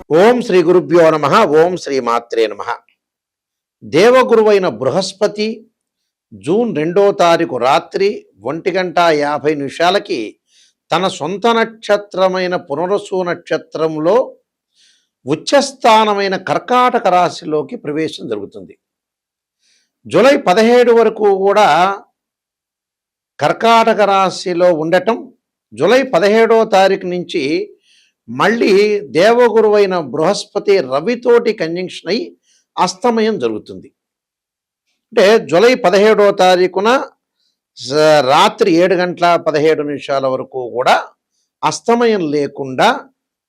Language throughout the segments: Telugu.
ఓం శ్రీ గురుభ్యో నమ. ఓం శ్రీ మాత్రే నమ. దేవగురువైన బృహస్పతి జూన్ 2వ తారీఖు రాత్రి 1:50 తన సొంత నక్షత్రమైన పునరసు నక్షత్రంలో ఉచ్చస్థానమైన కర్కాటక రాశిలోకి ప్రవేశం జరుగుతుంది. జూలై 17 వరకు కూడా కర్కాటక రాశిలో ఉండటం, జూలై 17వ తారీఖు నుంచి మళ్ళీ దేవగురువైన బృహస్పతి రవితోటి కంజంక్షన్ అయి అస్తమయం జరుగుతుంది. అంటే జూలై 17వ తారీఖున రాత్రి 7:17 వరకు కూడా అస్తమయం లేకుండా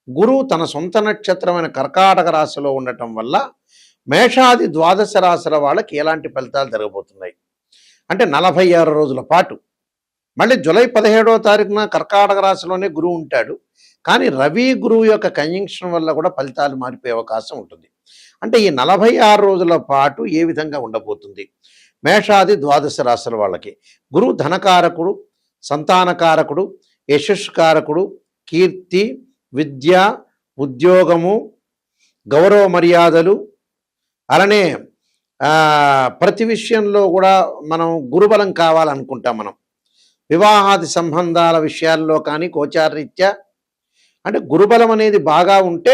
గురువు తన సొంత నక్షత్రమైన కర్కాటక రాశిలో ఉండటం వల్ల మేషాది ద్వాదశ రాశుల వాళ్ళకి ఎలాంటి ఫలితాలు జరగబోతున్నాయి అంటే 46 రోజుల పాటు. మళ్ళీ జూలై 17వ తారీఖున కర్కాటక రాశిలోనే గురువు ఉంటాడు, కానీ రవి గురువు యొక్క కంజంక్షన్ వల్ల కూడా ఫలితాలు మారిపోయే అవకాశం ఉంటుంది. అంటే ఈ 46 రోజుల పాటు ఏ విధంగా ఉండబోతుంది మేషాది ద్వాదశ రాశుల వాళ్ళకి? గురువు ధనకారకుడు, సంతానకారకుడు, యశస్కారకుడు, కీర్తి, విద్య, ఉద్యోగము, గౌరవ మర్యాదలు, అలానే ప్రతి విషయంలో కూడా మనం గురుబలం కావాలనుకుంటాం. మనం వివాహాది సంబంధాల విషయాల్లో కానీ గోచారరీత్యా అంటే గురుబలం అనేది బాగా ఉంటే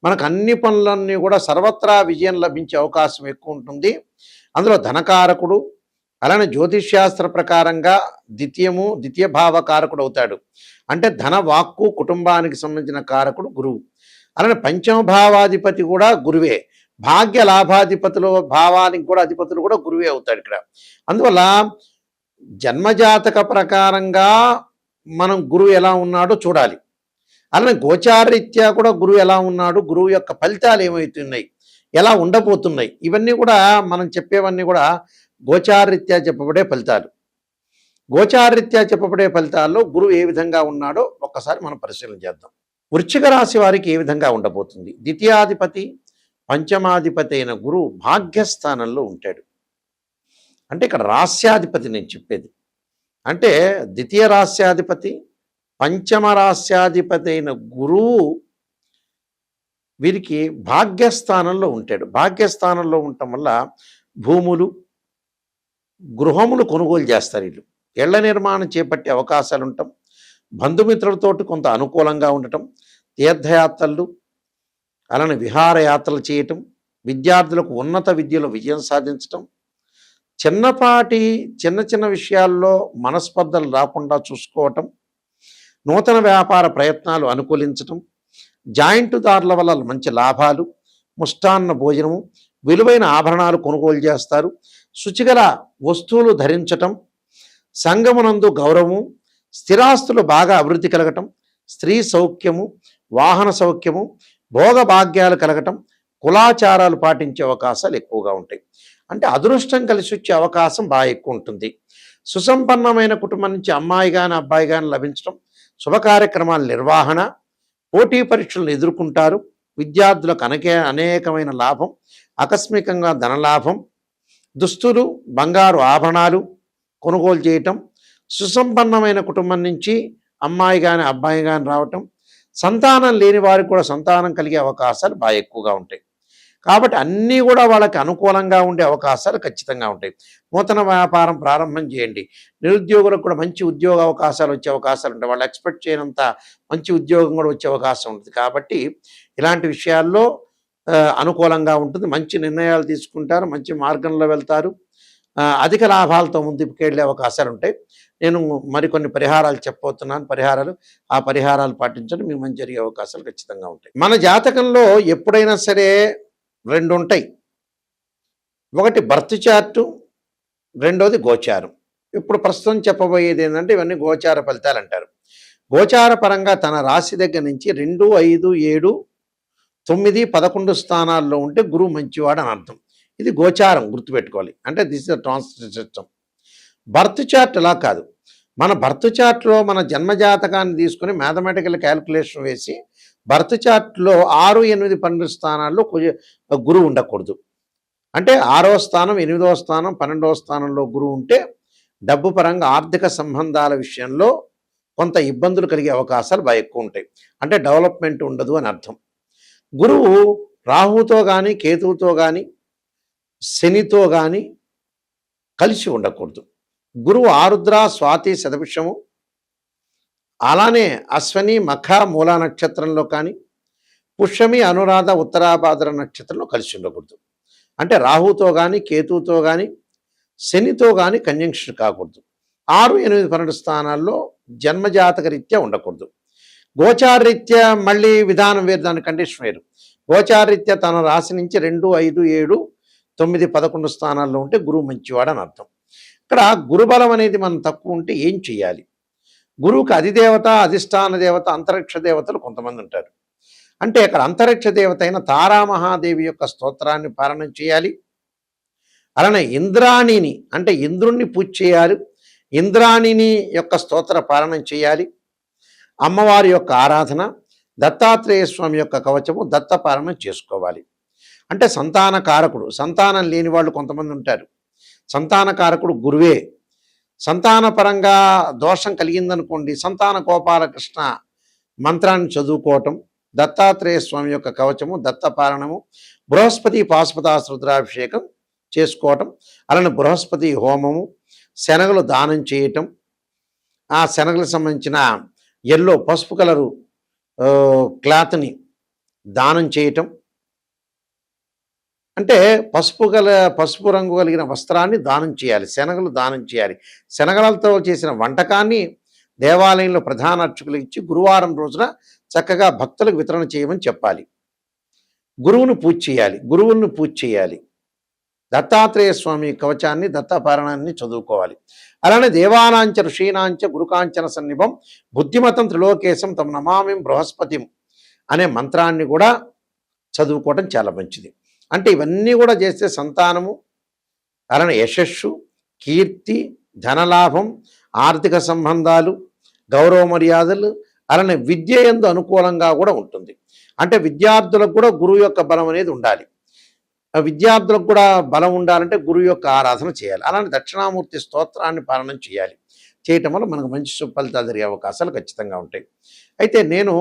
మనకు అన్ని పనులన్నీ కూడా సర్వత్రా విజయం లభించే అవకాశం ఎక్కువ ఉంటుంది. అందులో ధనకారకుడు, అలానే జ్యోతిష్శాస్త్ర ప్రకారంగా ద్వితీయ భావకారకుడు అవుతాడు. అంటే ధన, వాక్కు, కుటుంబానికి సంబంధించిన కారకుడు గురువు. అలానే పంచమ భావాధిపతి కూడా గురువే. భాగ్య లాభాధిపతులు, భావానికి కూడా అధిపతులు కూడా గురువే అవుతాడు ఇక్కడ. అందువల్ల జన్మజాతక ప్రకారంగా మనం గురువు ఎలా ఉన్నాడో చూడాలి. అలానే గోచారరీత్యా కూడా గురువు ఎలా ఉన్నాడు, గురువు యొక్క ఫలితాలు ఏమవుతున్నాయి, ఎలా ఉండబోతున్నాయి, ఇవన్నీ కూడా మనం చెప్పేవన్నీ కూడా గోచారరీత్యా చెప్పబడే ఫలితాలు. గోచారరీత్యా చెప్పబడే ఫలితాల్లో గురువు ఏ విధంగా ఉన్నాడో ఒక్కసారి మనం పరిశీలన చేద్దాం. వృశ్చిక రాశి వారికి ఏ విధంగా ఉండబోతుంది? ద్వితీయాధిపతి, పంచమాధిపతి అయిన గురువు భాగ్యస్థానంలో ఉంటాడు. అంటే ఇక్కడ రాస్యాధిపతి నేను చెప్పేది. అంటే ద్వితీయ రాస్యాధిపతి, పంచమ రాస్యాధిపతి అయిన గురువు వీరికి భాగ్యస్థానంలో ఉంటాడు. భాగ్యస్థానంలో ఉండటం వల్ల భూములు, గృహములు కొనుగోలు చేస్తారు. వీళ్ళు ఇళ్ల నిర్మాణం చేపట్టే అవకాశాలు ఉండటం, బంధుమిత్రులతోటి కొంత అనుకూలంగా ఉండటం, తీర్థయాత్రలు, అలానే విహారయాత్రలు చేయటం, విద్యార్థులకు ఉన్నత విద్యలో విజయం సాధించటం, చిన్న చిన్న విషయాల్లో మనస్పర్ధలు రాకుండా చూసుకోవటం, నూతన వ్యాపార ప్రయత్నాలు అనుకూలించటం, జాయింటుదారుల వల్ల మంచి లాభాలు, ముష్టాన్న భోజనము, విలువైన ఆభరణాలు కొనుగోలు చేస్తారు, శుచిగల వస్తువులు ధరించటం, సంగమునందు గౌరవము, స్థిరాస్తులు బాగా అభివృద్ధి కలగటం, స్త్రీ సౌఖ్యము, వాహన సౌఖ్యము, భోగభాగ్యాలు కలగటం, కులాచారాలు పాటించే అవకాశాలు ఎక్కువగా ఉంటాయి. అంటే అదృష్టం కలిసి వచ్చే అవకాశం బాగా ఎక్కువ ఉంటుంది. సుసంపన్నమైన కుటుంబం నుంచి అమ్మాయి కానీ అబ్బాయి కానీ లభించడం, శుభ కార్యక్రమాల నిర్వహణ, పోటీ పరీక్షలను ఎదుర్కొంటారు, విద్యార్థులకు అనేకమైన లాభం, ఆకస్మికంగా ధనలాభం, దుస్తులు, బంగారు ఆభరణాలు కొనుగోలు చేయటం, సుసంపన్నమైన కుటుంబం నుంచి అమ్మాయి కానీ అబ్బాయి కానీ రావటం, సంతానం లేని వారికి కూడా సంతానం కలిగే అవకాశాలు బాగా ఎక్కువగా ఉంటాయి. కాబట్టి అన్నీ కూడా వాళ్ళకి అనుకూలంగా ఉండే అవకాశాలు ఖచ్చితంగా ఉంటాయి. నూతన వ్యాపారం ప్రారంభం చేయండి. నిరుద్యోగులకు కూడా మంచి ఉద్యోగ అవకాశాలు వచ్చే అవకాశాలు ఉంటాయి. వాళ్ళు ఎక్స్పెక్ట్ చేయనంత మంచి ఉద్యోగం కూడా వచ్చే అవకాశం ఉంటుంది. కాబట్టి ఇలాంటి విషయాల్లో అనుకూలంగా ఉంటుంది. మంచి నిర్ణయాలు తీసుకుంటారు, మంచి మార్గంలో వెళ్తారు, అధిక లాభాలతో ముందుకు వెళ్ళే అవకాశాలు ఉంటాయి. నేను మరికొన్ని పరిహారాలు చెప్పబోతున్నాను. ఆ పరిహారాలు పాటించడం మీకు మంచి జరిగే అవకాశాలు ఖచ్చితంగా ఉంటాయి. మన జాతకంలో ఎప్పుడైనా సరే 2 ఉంటాయి. ఒకటి బర్త్ చార్టు, రెండోది గోచారం. ఇప్పుడు ప్రస్తుతం చెప్పబోయేది ఏంటంటే ఇవన్నీ గోచార ఫలితాలు అంటారు. గోచార పరంగా తన రాశి దగ్గర నుంచి 2, 5, 7, 9, 11 స్థానాల్లో ఉంటే గురువు మంచివాడు అని అర్థం. ఇది గోచారం, గుర్తుపెట్టుకోవాలి. అంటే this is the translation system. Birth chart అలా కాదు. మన బర్త్ చార్ట్లో మన జన్మజాతకాన్ని తీసుకుని మ్యాథమెటికల్ క్యాలిక్యులేషన్ వేసి బర్త్ చార్ట్లో 6, 8, 12 స్థానాల్లో గురువు ఉండకూడదు. అంటే 6వ స్థానం, 8వ స్థానం, 12వ స్థానంలో గురువు ఉంటే డబ్బు పరంగా ఆర్థిక సంబంధాల విషయంలో కొంత ఇబ్బందులు కలిగే అవకాశాలు బాగా ఎక్కువ ఉంటాయి. అంటే డెవలప్మెంట్ ఉండదు అని అర్థం. గురువు రాహుతో కానీ కేతువుతో కానీ శనితో కానీ కలిసి ఉండకూడదు. గురువు ఆరుద్ర స్వాతి శతభిషము అలానే అశ్వని మఖ మూలా నక్షత్రంలో కానీ పుష్యమి అనురాధ ఉత్తరాభాద్ర నక్షత్రంలో కలిసి ఉండకూడదు. అంటే రాహుతో కానీ కేతువుతో కానీ శనితో కానీ కంజంక్షన్ కాకూడదు. 6, 8, 12 స్థానాల్లో జన్మజాతక రీత్యా ఉండకూడదు. గోచారరీత్యా మళ్ళీ విధానం వేరు, దాని కండిషన్ వేరు. గోచారరీత్యా తన రాశి నుంచి 2, 5, 7, 9, 11 స్థానాల్లో ఉంటే గురువు మంచివాడని అర్థం. ఇక్కడ గురుబలం అనేది మనం తక్కువ ఉంటే ఏం చేయాలి? గురువుకి అధిదేవత, అధిష్టాన దేవత, అంతరిక్ష దేవతలు కొంతమంది ఉంటారు. అంటే ఇక్కడ అంతరిక్ష దేవత అయిన తారామహాదేవి యొక్క స్తోత్రాన్ని పారాయణం చేయాలి. అలానే ఇంద్రాణిని అంటే ఇంద్రుణ్ణి పూజ చేయాలి. ఇంద్రాణిని యొక్క స్తోత్ర పారాయణం చేయాలి. అమ్మవారి యొక్క ఆరాధన, దత్తాత్రేయ స్వామి యొక్క కవచము, దత్త పారాయణం చేసుకోవాలి. అంటే సంతాన కారకుడు, సంతానం లేని వాళ్ళు కొంతమంది ఉంటారు. సంతాన కారకుడు గురువే. సంతాన పరంగా దోషం కలిగిందనుకోండి, సంతాన గోపాలకృష్ణ మంత్రాన్ని చదువుకోవటం, దత్తాత్రేయ స్వామి యొక్క కవచము, దత్తపారణము, బృహస్పతి పాశుపతాశ్రుద్రాభిషేకం చేసుకోవటం, అలానే బృహస్పతి హోమము, శనగలు దానం చేయటం, ఆ శనగలకు సంబంధించిన ఎల్లో పసుపు కలరు క్లాత్ని దానం చేయటం, అంటే పసుపు రంగు కలిగిన వస్త్రాన్ని దానం చేయాలి, శనగలు దానం చేయాలి. శనగలతో చేసిన వంటకాన్ని దేవాలయంలో ప్రధాన అర్చకులకు ఇచ్చి గురువారం రోజున చక్కగా భక్తులకు వితరణ చేయమని చెప్పాలి. గురువును పూజ చేయాలి. దత్తాత్రేయ స్వామి కవచాన్ని, దత్తపారాయణాన్ని చదువుకోవాలి. అలానే దేవానాంచ ఋషీనాంచ గురుకాంచన సన్నిభం బుద్ధిమతం త్రిలోకేశం తమ నమామిం బృహస్పతిం అనే మంత్రాన్ని కూడా చదువుకోవడం చాలా మంచిది. అంటే ఇవన్నీ కూడా చేస్తే సంతానము, అలానే యశస్సు, కీర్తి, ధనలాభం, ఆర్థిక సంబంధాలు, గౌరవ మర్యాదలు, అలానే విద్య యందు అనుకూలంగా కూడా ఉంటుంది. అంటే విద్యార్థులకు కూడా గురువు యొక్క బలం అనేది ఉండాలి. విద్యార్థులకు కూడా బలం ఉండాలంటే గురువు యొక్క ఆరాధన చేయాలి. అలానే దక్షిణామూర్తి స్తోత్రాన్ని పాలన చేయాలి. చేయటం వల్ల మనకు మంచి ఫలితాలు జరిగే అవకాశాలు ఖచ్చితంగా ఉంటాయి. అయితే నేను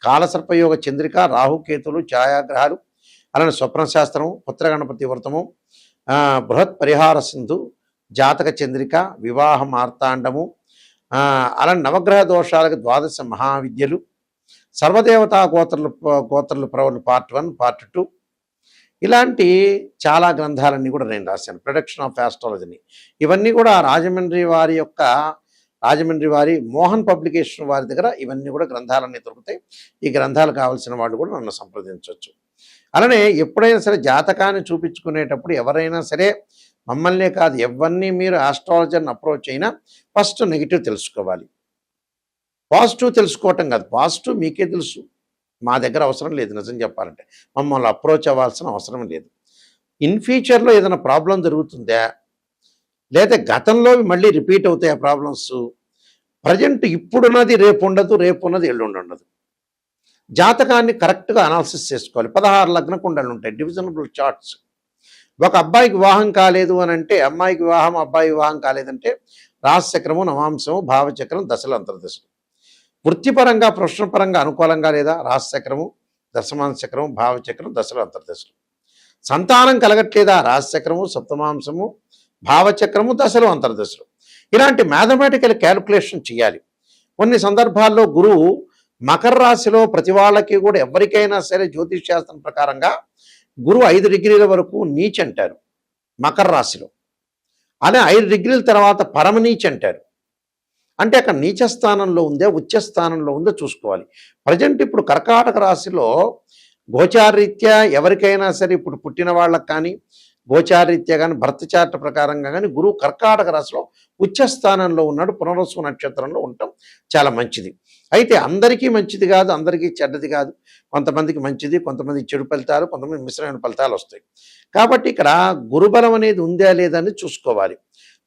కాలసర్పయోగ చంద్రిక, రాహుకేతులు, ఛాయాగ్రహాలు, అలానే స్వప్నశాస్త్రము, పుత్రగణపతి వ్రతము, బృహత్ పరిహార సింధు, జాతక చంద్రిక, వివాహ మార్తాండము, అలానే నవగ్రహ దోషాలకు 12 మహావిద్యలు, సర్వదేవతా గోత్రలు ప్రవరణ పార్ట్ 1, పార్ట్ 2, ఇలాంటి చాలా గ్రంథాలన్నీ కూడా నేను రాశాను. ప్రొడక్షన్ ఆఫ్ ఆస్ట్రాలజీని ఇవన్నీ కూడా రాజమండ్రి వారి మోహన్ పబ్లికేషన్ వారి దగ్గర ఇవన్నీ కూడా గ్రంథాలన్నీ దొరుకుతాయి. ఈ గ్రంథాలు కావాల్సిన వాళ్ళు కూడా నన్ను సంప్రదించవచ్చు. అలానే ఎప్పుడైనా సరే జాతకాన్ని చూపించుకునేటప్పుడు ఎవరైనా సరే మమ్మల్నే కాదు ఎవరిని మీరు ఆస్ట్రాలజర్ని అప్రోచ్ అయినా ఫస్ట్ నెగిటివ్ తెలుసుకోవాలి. పాజిటివ్ తెలుసుకోవటం కాదు, పాజిటివ్ మీకే తెలుసు, మా దగ్గర అవసరం లేదు. నిజం చెప్పాలంటే మమ్మల్ని అప్రోచ్ అవ్వాల్సిన అవసరం లేదు. ఇన్ ఫ్యూచర్లో ఏదైనా ప్రాబ్లం జరుగుతుందా, లేదా గతంలో మళ్ళీ రిపీట్ అవుతాయి ఆ ప్రాబ్లమ్స్, ప్రజెంట్ ఇప్పుడున్నది రేపు ఉండదు, రేపు ఉన్నది ఎల్లుండి ఉండదు. జాతకాన్ని కరెక్ట్గా అనాలిసిస్ చేసుకోవాలి. 16 లగ్న కుండలు ఉంటాయి, డివిజనబుల్ చార్ట్స్. ఒక అబ్బాయికి వివాహం కాలేదు అని అంటే, అమ్మాయికి వివాహం, అబ్బాయి వివాహం కాలేదంటే రాశిచక్రము, నవాంశము, భావచక్రం, దశలు, అంతర్దశలు. వృత్తిపరంగా, ప్రొఫెషనల్ అనుకూలంగా లేదా రాశిచక్రము, దశమాంశచక్రము, భావచక్రం, దశలు, అంతర్దశలు. సంతానం కలగట్లేదా రాశిచక్రము, సప్తమాంశము, భావచక్రము, దశలు, అంతర్దశలు. ఇలాంటి మ్యాథమెటికల్ క్యాలిక్యులేషన్ చేయాలి. కొన్ని సందర్భాల్లో గురువు మకర రాశిలో ప్రతి వాళ్ళకి కూడా ఎవరికైనా సరే జ్యోతిష్ శాస్త్రం ప్రకారంగా గురువు 5 డిగ్రీల వరకు నీచ్ అంటారు మకర రాశిలో. అదే 5 డిగ్రీల తర్వాత పరమనీచ్ అంటారు. అంటే అక్కడ నీచ స్థానంలో ఉందే, ఉచ్చ స్థానంలో ఉందో చూసుకోవాలి. ప్రజెంట్ ఇప్పుడు కర్కాటక రాశిలో గోచారరీత్యా ఎవరికైనా సరే ఇప్పుడు పుట్టిన వాళ్ళకి కానీ, గోచారరీత్యా కానీ, భర్త చార్ట్ ప్రకారంగా కానీ గురువు కర్కాటక రాశిలో ఉచ్చ స్థానంలో ఉన్నాడు. పునర్వసు నక్షత్రంలో ఉండటం చాలా మంచిది. అయితే అందరికీ మంచిది కాదు, అందరికీ చెడ్డది కాదు. కొంతమందికి మంచిది, కొంతమందికి చెడు ఫలితాలు, కొంతమంది మిశ్రమైన ఫలితాలు వస్తాయి. కాబట్టి ఇక్కడ గురుబలం అనేది ఉందా లేదా అని చూసుకోవాలి.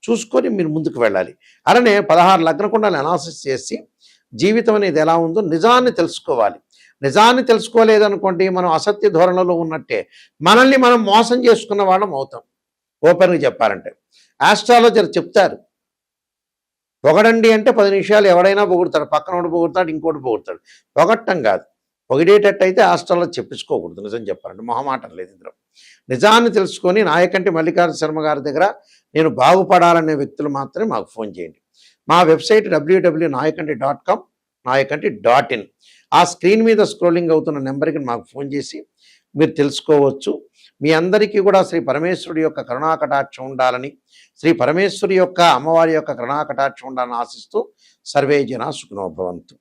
చూసుకొని మీరు ముందుకు వెళ్ళాలి. అలానే 16 లగ్న కుండలు అనాలిసిస్ చేసి జీవితం అనేది ఎలా ఉందో నిజాన్ని తెలుసుకోవాలి. నిజాన్ని తెలుసుకోలేదనుకోండి, మనం అసత్య ధోరణిలో ఉన్నట్టే, మనల్ని మనం మోసం చేసుకున్న వాళ్ళం అవుతాం. ఓపెన్గా చెప్పాలంటే ఆస్ట్రాలజర్ చెప్తారు, పొగడండి అంటే 10 నిమిషాలు ఎవడైనా పొగుడతాడు, పక్కన ఒకటి పొగుడతాడు, ఇంకోటి పొగుడతాడు. పొగట్టం కాదు, పొగిడేటట్టయితే హాస్టల్లో చెప్పించుకోకూడదు. నిజం చెప్పాలంటే మొహమాటం లేదు ఇందులో. నిజాన్ని తెలుసుకొని నాయకంటి మల్లికార్జున శర్మ గారి దగ్గర నేను బాగుపడాలనే వ్యక్తులు మాత్రమే మాకు ఫోన్ చేయండి. మా వెబ్సైట్ www.nayakanti.com, nayakanti.in. ఆ స్క్రీన్ మీద స్క్రోలింగ్ అవుతున్న నెంబర్కి మాకు ఫోన్ చేసి మీరు తెలుసుకోవచ్చు. మీ అందరికీ కూడా శ్రీ పరమేశ్వరుడి యొక్క కరుణాకటాక్షం ఉండాలని, శ్రీ పరమేశ్వరి యొక్క అమ్మవారి యొక్క కరుణాకటాక్షం ఉండాలని ఆశిస్తూ సర్వే జనా సుఖినో భవంతు.